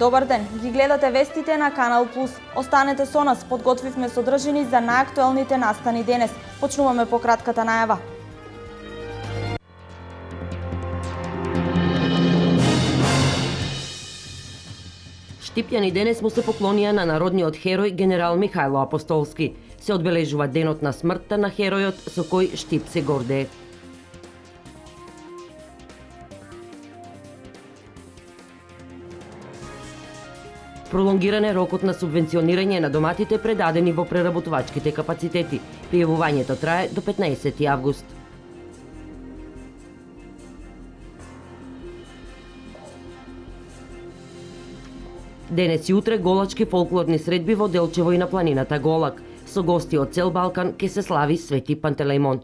добар ден. Ги гледате вестите на Канал Плюс. Останете со нас, подготвивме содржини за најактуелните настани денес. Почнуваме по кратката најава. Штипјани денес му се поклонија на народниот херој генерал Михајло Апостолски. Се одбележува денот на смртта на херојот со кој Штип се гордее. Пролонгиран е рокот на субвенционирање на доматите предадени во преработувачките капацитети. Пријавувањето трае до 15 август. Денес и утре голачки фолклорни средби во Делчево и на планината Голак. Со гости од цел Балкан ке се слави Свети Пантелејмон.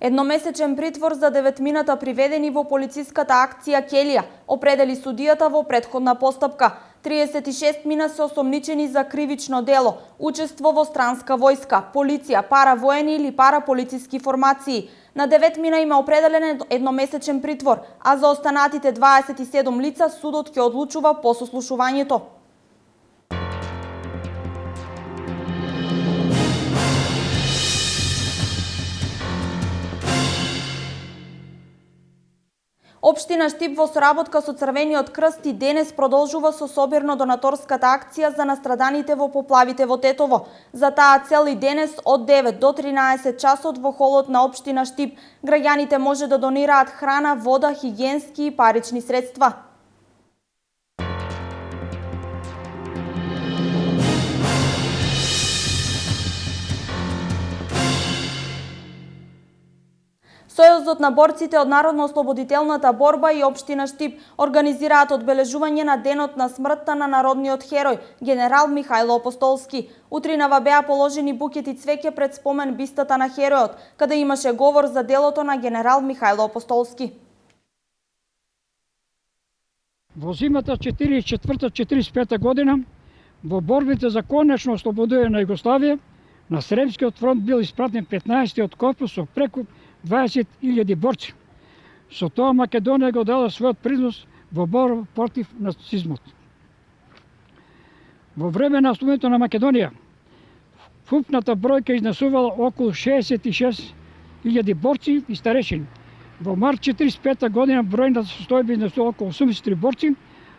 Едномесечен притвор за 9-мината приведени во полициската акција Келија, определи судијата во претходна постапка. 36 мина се осомничени за кривично дело, учество во странска војска, полиција, паравоени или параполициски формации. На 9 мина има определен едномесечен притвор, а за останатите 27 лица судот ќе одлучува по сослушувањето. Општина Штип во соработка со Црвениот крст и денес продолжува со собирно-донаторската акција за настраданите во поплавите во Тетово. За таа цел и денес од 9 до 13 часот во холот на општина Штип граѓаните може да донираат храна, вода, хигиенски и парични средства. Сојузот на борците од Народно-ослободителната борба и општина Штип организираат одбележување на денот на смртта на народниот херој, генерал Михајло Апостолски. Утринава беа положени букети цвеќе пред спомен бистата на херојот, каде имаше говор за делото на генерал Михајло Апостолски. Во зимата 44-45 година, во борбите за конечно ослободување на Југославија, на Сремскиот фронт бил испратен 15-тиот корпус со преку 20.000 борци. Со тоа Македонија го дала својот принос во борба против нацизмот. Во време на ослободувањето на Македонија, вкупната бројка изнесувала околу 66.000 борци и старешини. Во март 45 година бројната состојба изнесува околу 83 борци,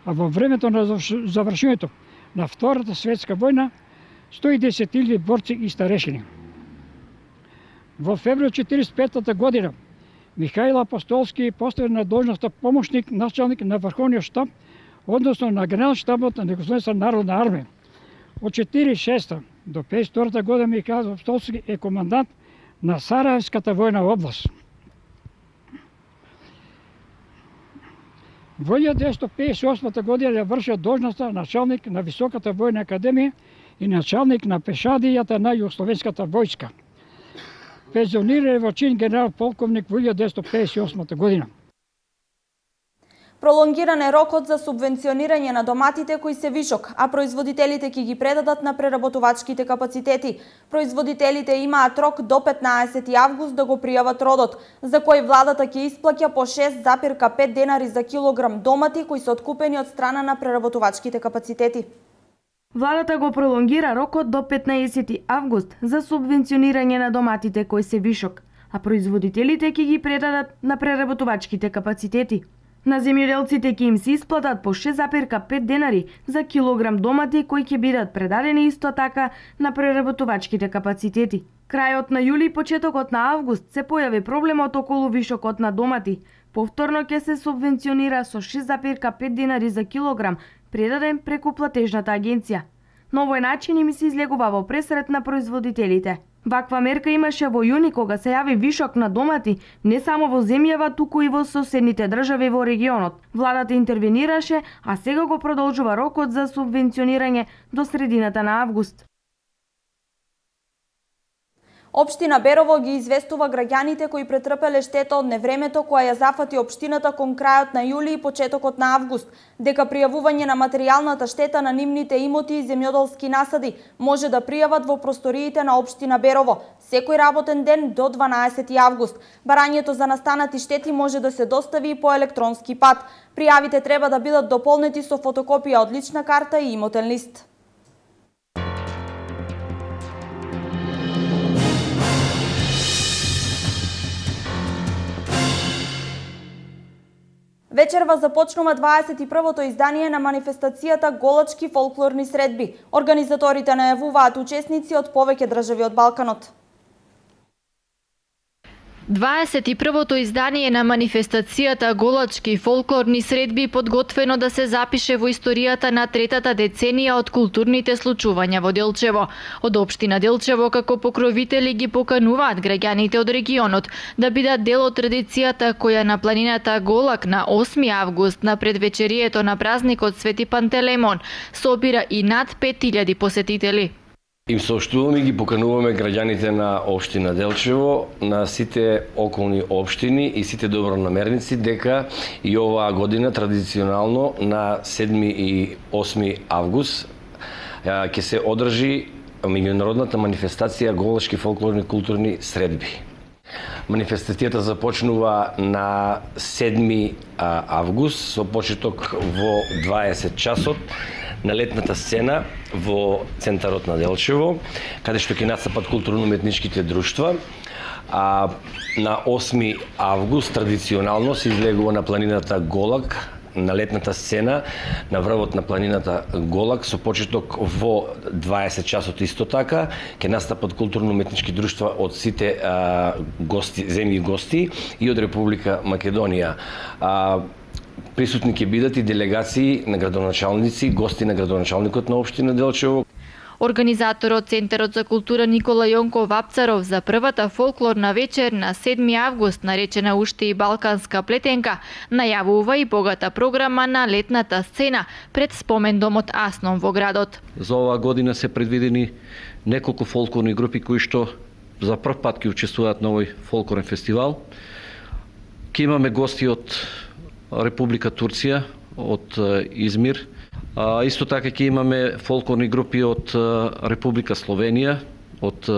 а во времето на завршувањето на Втората светска војна 110.000 борци и старешини. Во февруари 45 година Михајло Апостолски е поставен на должноста помошник началник на Врховниот штаб, односно на генерал штабот на Југословенска народна армија. Од 46 до 52 година Михајло Апостолски е командант на Сараевската војна област. Во 1958 година ја врши должноста началник на Високата војна академија и началник на пешадијата на Југословенската војска. Пензионира во чин генерал полковник во 1958 година. Пролонгиран е рокот за субвенционирање на доматите кои се вишок, а производителите ќе ги предадат на преработувачките капацитети. Производителите имаат рок до 15 август да го пријават родот, за кој владата ќе исплаќа по 6,5 денари за килограм домати кои се откупени од страна на преработувачките капацитети. Владата го пролонгира рокот до 15 август за субвенционирање на доматите кои се вишок, а производителите ќе ги предадат на преработувачките капацитети. На земјоделците ќе им се исплатат по 6,5 денари за килограм домати кои ќе бидат предадени исто така на преработувачките капацитети. Крајот на јули и почетокот на август се појави проблемот околу вишокот на домати. Повторно ќе се субвенционира со 6,5 денари за килограм предаден преку платежната агенција. На овој начин им се излегува во пресрет на производителите. Ваква мерка имаше во јуни кога се јави вишок на домати не само во земјава, туку и во соседните држави во регионот. Владата интервенираше, а сега го продолжува рокот за субвенционирање до средината на август. Општина Берово ги известува граѓаните кои претрпеле штета од невремето која ја зафати општината кон крајот на јули и почетокот на август, дека пријавување на материјалната штета на нивните имоти и земјоделски насади може да пријават во просториите на општина Берово секој работен ден до 12 август. Барањето за настанати штети може да се достави и по електронски пат. Пријавите треба да бидат дополнети со фотокопија од лична карта и имотен лист. Вечерва започнува 21-то издание на манифестацијата Голачки фолклорни средби. Организаторите најавуваат учесници од повеќе држави од Балканот. 21-то издание на манифестацијата Голачки фолклорни средби подготвено да се запише во историјата на третата деценија од културните случувања во Делчево. Од општина Делчево како покровители ги покануваат граѓаните од регионот да бидат дел од традицијата која на планината Голак на 8 август на предвечерието на празникот Свети Пантелеймон собира и над 5000 посетители. Им сообщуваме и ги покануваме граѓаните на општина Делчево, на сите околни општини и сите добронамерници дека и оваа година традиционално на 7 и 8 август ќе се одржи меѓународната манифестација Голачки фолклорни културни средби. Манифестацијата започнува на 7 август со почеток во 20 часот на летната сцена во центарот на Делчево, каде што ќе настапат културно-уметничките друштва. На 8 август традиционално се излегува на планината Голак, на летната сцена, на врвот на планината Голак, со почеток во 20 часот исто така, ќе настапат културно-уметнички друштва од сите земји гости и од Република Македонија. Присутни ќе бидат и делегации на градоначалници, гости на градоначалникот на општина Делчево. Организаторот Центарот за култура Никола Јонков Вапцаров за првата фолклорна вечер на 7 август, наречена уште и Балканска плетенка, најавува и богата програма на летната сцена пред спомендомот Асном во градот. За оваа година се предвидени неколку фолклорни групи кои што за прв пат ќе учествуваат на овој фолклорен фестивал. Ќе имаме гости од Република Турција, од Измир. Исто така ќе имаме фолклорни групи од Република Словенија, од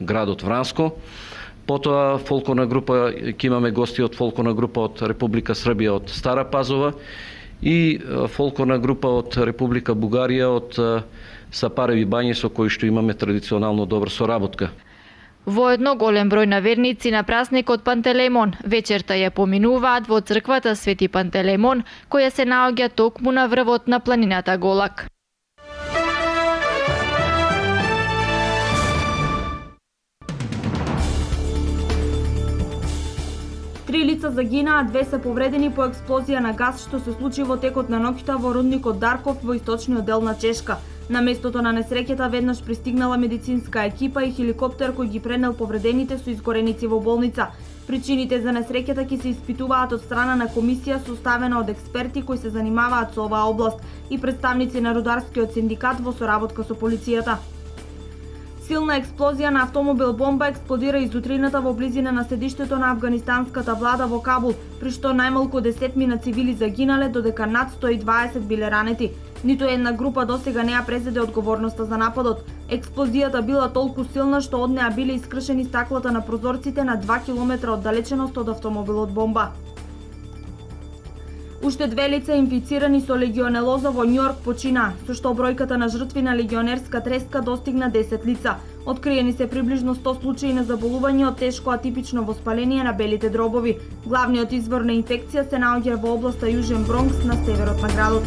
градот Вранско. Потоа фолклорна група ќе имаме гости од фолклорна група од Република Србија, од Стара Пазова и фолклорна група од Република Бугарија, од Сапареви бањи со кои што имаме традиционално добра соработка. Воедно голем број на верници на празникот Пантелеймон вечерта ја поминуваат во црквата Свети Пантелеймон, која се наоѓа токму на врвот на планината Голак. Три лица загинаа, 2 се повредени по експлозија на газ што се случи во текот на ноќта во рудникот Дарков во источниот дел на Чешка. На местото на несреќата веднаш пристигнала медицинска екипа и хеликоптер кој ги пренел повредените со изгореници во болница. Причините за несреќата ќе се испитуваат од страна на комисија составена од експерти кои се занимаваат со оваа област и представници на рударскиот синдикат во соработка со полицијата. Силна експлозија на автомобил бомба експлодира изутрината во близина на седиштето на афганистанската влада во Кабул, при што најмалку 10 цивили загинале, додека над 120 биле ранети. Ниту една група досега не ја презеде одговорноста за нападот. Експлозијата била толку силна што од неа биле искршени стаклата на прозорците на 2 километра оддалеченост од автомобилот бомба. Уште 2 лица инфицирани со легионелоза во Њујорк починаа, со што бројката на жртви на легионерска треска достигна 10 лица. Откриени се приближно 100 случаи на заболување од тешко атипично воспаление на белите дробови. Главниот извор на инфекција се наоѓа во областа Јужен Бронкс на северот на градот.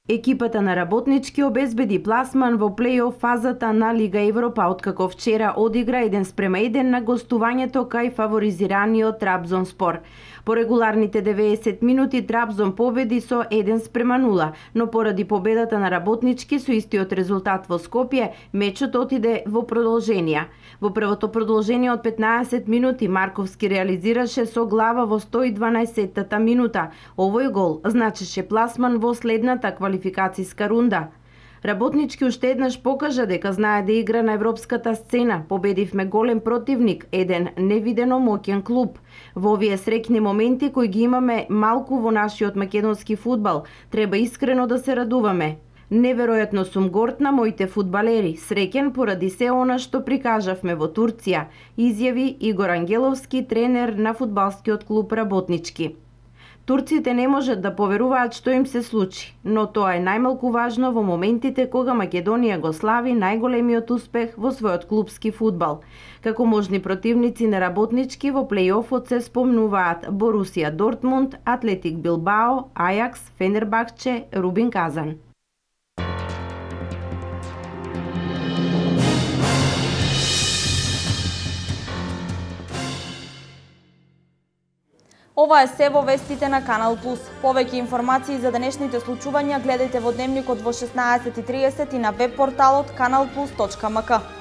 Екипата на Работнички обезбеди пласман во плей-оф фазата на Лига Европа, откако вчера одигра 1:1 на гостувањето кај фаворизираниот Трабзонспор. По регуларните 90 минути Трабзон победи со 1:0, но поради победата на Работнички со истиот резултат во Скопје, мечот отиде во продолженија. Во првото продолжение од 15 минути Марковски реализираше со глава во 112-та минута. Овој гол значеше пласман во следната квалификацијска рунда. Работнички уште еднаш покажа дека знае да игра на европската сцена. Победивме голем противник, еден невидено моќен клуб. Во овие среќни моменти кои ги имаме малку во нашиот македонски фудбал, треба искрено да се радуваме. Неверојатно сум горд на моите фудбалери, среќен поради се она што прикажавме во Турција, изјави Игор Ангеловски, тренер на фудбалскиот клуб Работнички. Турците не можат да поверуваат што им се случи, но тоа е најмалку важно во моментите кога Македонија го слави најголемиот успех во својот клубски фудбал. Како можни противници на Работнички во плей-офот се спомнуваат Борусија Дортмунд, Атлетик Билбао, Ајакс, Фенербахче, Рубин Казан. Ова е се во вестите на Канал Плюс. Повеќе информации за денешните случувања гледајте во Дневникот во 16:30 и на веб порталот kanalplus.mk.